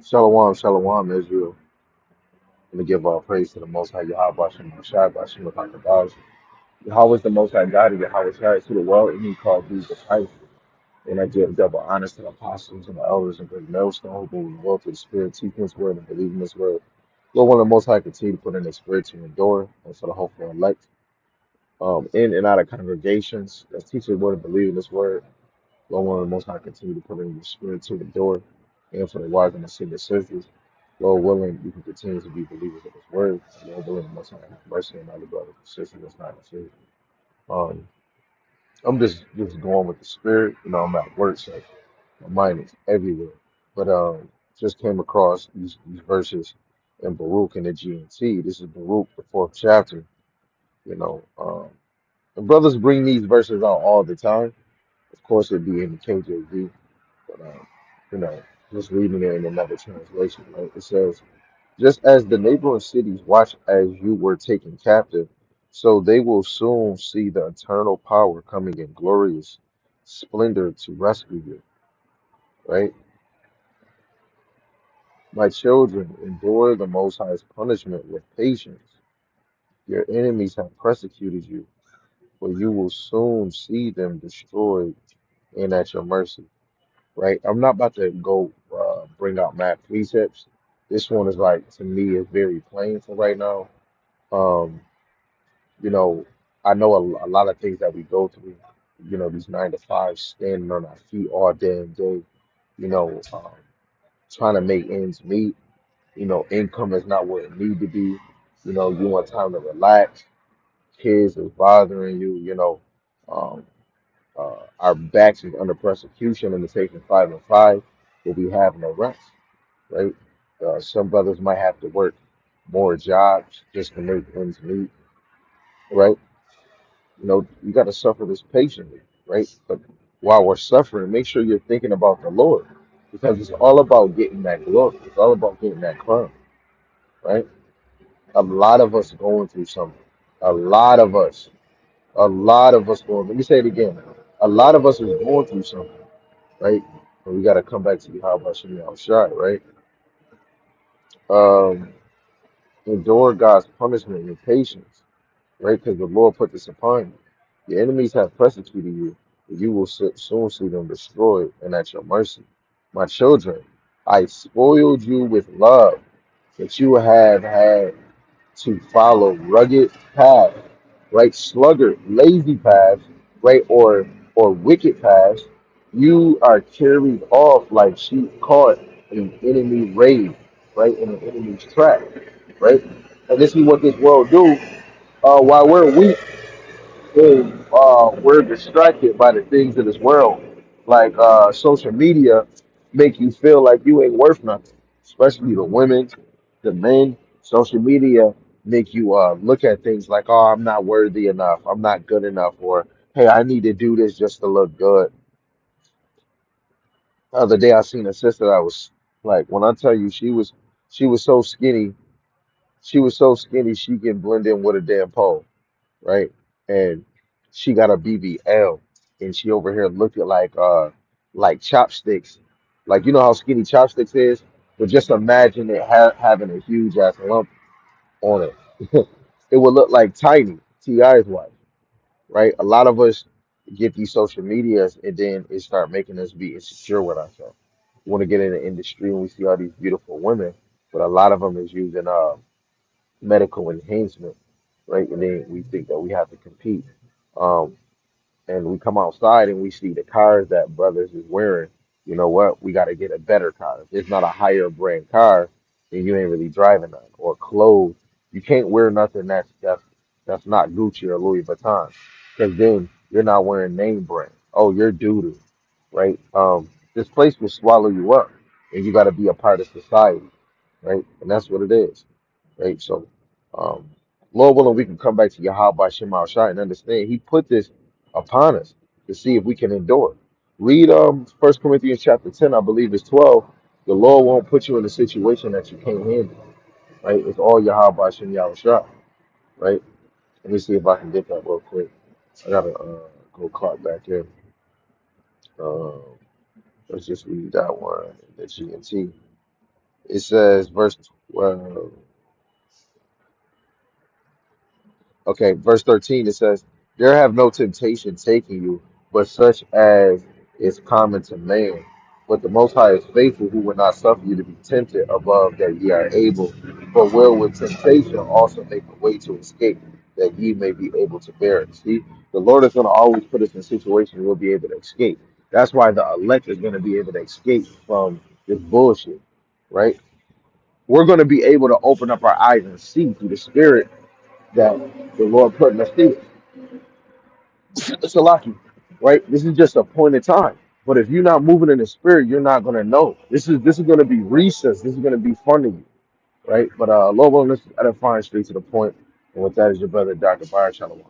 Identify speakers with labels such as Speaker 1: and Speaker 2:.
Speaker 1: Shalom, shalom, Israel. I'm going to give all praise to the Most High Yahweh, Shem Shai, Bashem, Hakadash. Yahweh is the Most High God, and Yahweh Shai to the world, and he called Jesus Christ. And I give double honors to the apostles and the elders and great millstone who bring the world to the Spirit, teaching His word and believing His word. Lord, one of the Most High continue to put in His spirit to endure, and for the hopeful elect, in and out of congregations that's teaching the word and believing His word. Lord, one of the Most High continue to put in your spirit to endure, and for the wise and the sinner sisters. Lord willing, we can continue to be believers of His word. Lord willing, the Most High have mercy on other brothers and sisters that's not saved. Um, I'm just going with the spirit. I'm at work, so my mind is everywhere. But just came across these verses in Baruch in the GNT. This is Baruch, the fourth chapter. You know, um, and brothers bring these verses out all the time. Of course, it'd be in the KJV, but you know, just reading it in another translation. Right? It says, "Just as the neighboring cities watch as you were taken captive, so they will soon see the eternal power coming in glorious splendor to rescue you." Right? My children, endure the Most High's punishment with patience. Your enemies have persecuted you, but you will soon see them destroyed and at your mercy. Right? I'm not about to go bring out mad precepts. This one is like, to me, is very plain for right now. Um, you know, I know a lot of things that we go through. These 9 to 5, standing on our feet all damn day. You know, trying to make ends meet. Income is not where it need to be. You want time to relax. Kids is bothering you. Um, our backs is under persecution and it's taking 5 and 5, but we have no rest, right? Some brothers might have to work more jobs just to make ends meet, right? You got to suffer this patiently, right? But while we're suffering, make sure you're thinking about the Lord, because it's all about getting that glory. It's all about getting that crown, right? A lot of us going through something. A lot of us. A lot of us going. Let me say it again. A lot of us is going through something, right? And we got to come back to how about Shimmy shot, right? Um, Endure God's punishment with patience, right? Because the Lord put this upon you. Your enemies have persecuted you, but you will soon see them destroyed and at your mercy. My children, I spoiled you with love, that you have had to follow rugged paths, right? Sluggard, lazy paths, right? Or wicked paths. You are carried off like sheep caught in an enemy raid, right? In an enemy's trap, right? And this is what this world do. While we're weak and we're distracted by the things of this world, like social media, make you feel like you ain't worth nothing, especially the women, the men. Social media make you look at things like, oh, I'm not worthy enough, I'm not good enough, or hey, I need to do this just to look good. The other day, I seen a sister that was like, when I tell you, she was so skinny, she can blend in with a damn pole, right? And she got a BBL, and she over here looking like chopsticks, like how skinny chopsticks is, but just imagine it having a huge ass lump on it. It would look like Tiny, T.I.'s wife, right? A lot of us get these social medias, and then it start making us be insecure with ourselves. We want to get in the industry, and we see all these beautiful women, but a lot of them is using medical enhancement, right? And then we think that we have to compete. Um, and we come outside and we see the cars that brothers is wearing. You know what? We got to get a better car. If it's not a higher brand car, then you ain't really driving none. Or clothes, you can't wear nothing that's not Gucci or Louis Vuitton, because then you're not wearing name brand. Oh, you're doo doo, right? This place will swallow you up, and you got to be a part of society, right? And that's what it is, right? So, um, Lord willing, we can come back to Yahweh Shema Shai and understand He put this upon us to see if we can endure. Read 1 Corinthians chapter 10, I believe it's 12. The Lord won't put you in a situation that you can't handle, right? It's all Yahweh Shema Shai, right? Let me see if I can get that real quick. I gotta go clock back in. Um, let's just read that one, the G and T. It says, verse 12. Okay, verse 13, it says, there have no temptation taking you, but such as is common to man. But the Most High is faithful, who will not suffer you to be tempted above that ye are able, but will with temptation also make a way to escape, that ye may be able to bear it. See, the Lord is going to always put us in situations we'll be able to escape. That's why the elect is going to be able to escape from this bullshit, right? We're going to be able to open up our eyes and see through the Spirit that the Lord put in us through. It's a lucky, right? This is just a point in time. But if you're not moving in the spirit, you're not gonna know. This is gonna be recess. This is gonna be fun to you, right? But Lord willing, let's edify straight to the point. And with that is your brother, Dr. Baruch Shalom.